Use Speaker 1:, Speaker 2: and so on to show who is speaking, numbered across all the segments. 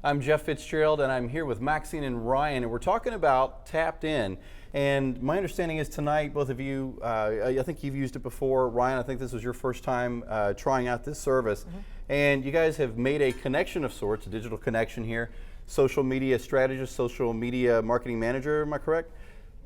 Speaker 1: I'm Jeff Fitzgerald, and I'm here with Maxine and Ryan, and we're talking about Tapped In. And my understanding is tonight, both of you, I think you've used it before. Ryan, I think this was your first time trying out this service. And you guys have made a connection of sorts, a digital connection here. Social media strategist, social media marketing manager, am I correct?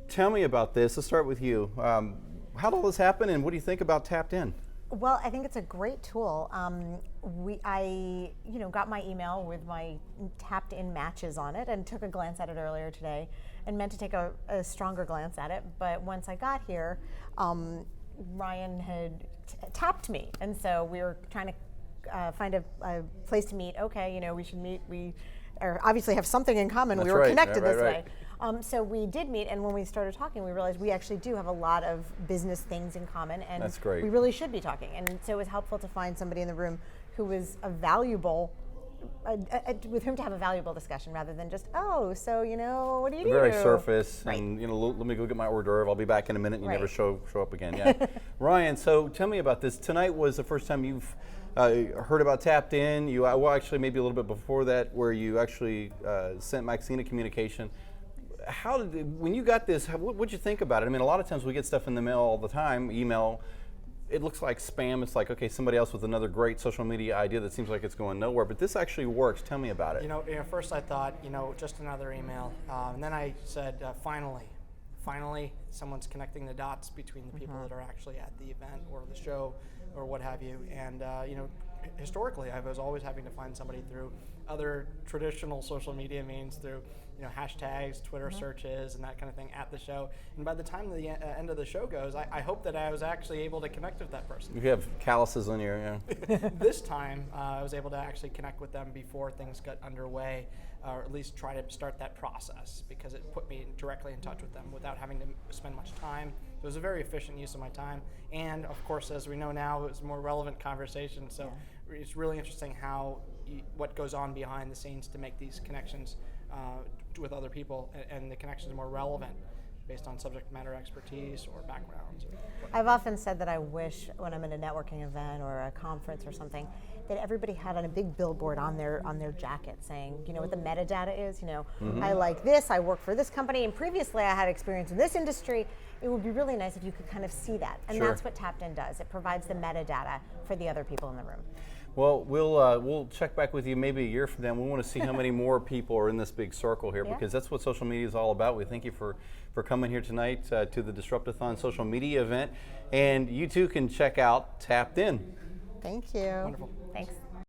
Speaker 1: Tell me about this. Let's start with you. How did all this happen, and what do you think about Tapped In?
Speaker 2: Well, I think it's a great tool. I got my email with my Tapped In matches on it and took a glance at it earlier today and meant to take a stronger glance at it. But once I got here, Ryan had tapped me. And so we were trying to find a place to meet. Okay, we should meet. We obviously have something in common.
Speaker 1: That's
Speaker 2: we were
Speaker 1: right.
Speaker 2: connected
Speaker 1: Right,
Speaker 2: this
Speaker 1: right.
Speaker 2: way. So we did meet, and when we started talking, we realized we actually do have a lot of business things in common, and
Speaker 1: That's great.
Speaker 2: we really should be talking. And so it was helpful to find somebody in the room who was a valuable, with whom to have a valuable discussion, rather than just, oh, so what do you do?
Speaker 1: Very surface,
Speaker 2: Right.
Speaker 1: and let me go get my hors d'oeuvre. I'll be back in a minute. And you
Speaker 2: Right.
Speaker 1: never show up again. Yeah, Ryan. So tell me about this. Tonight was the first time you've heard about Tapped In. Well, actually, maybe a little bit before that, where you actually sent Maxine a communication. When you got this, what'd you think about it? I mean, a lot of times we get stuff in the mail all the time, email. It looks like spam. It's like, okay, somebody else with another great social media idea that seems like it's going nowhere, but this actually works. Tell me about it.
Speaker 3: First I thought, just another email. And then I said, finally, someone's connecting the dots between the people that are actually at the event or the show or what have you. And, historically, I was always having to find somebody through other traditional social media means, through hashtags, Twitter searches, and that kind of thing at the show. And by the time the end of the show goes, I hope that I was actually able to connect with that person.
Speaker 1: You have calluses on your,
Speaker 3: This time, I was able to actually connect with them before things got underway, or at least try to start that process, because it put me directly in touch with them without having to spend much time. It was a very efficient use of my time, and of course, as we know now, it was a more relevant conversation. So it's really interesting what goes on behind the scenes to make these connections with other people, and the connections are more relevant based on subject matter expertise or backgrounds.
Speaker 2: I've often said that I wish, when I'm in a networking event or a conference or something, that everybody had on a big billboard on their jacket saying, what the metadata is. I like this, I work for this company, and previously I had experience in this industry. It would be really nice if you could kind of see that, and
Speaker 1: Sure.
Speaker 2: that's what Tapped In does. It provides the metadata for the other people in the room.
Speaker 1: Well, we'll check back with you maybe a year from now. We want to see how many more people are in this big circle here, because that's what social media is all about. We thank you for coming here tonight to the Disruptathon social media event, and you too can check out Tapped In.
Speaker 2: Thank you.
Speaker 3: Wonderful.
Speaker 2: Thanks.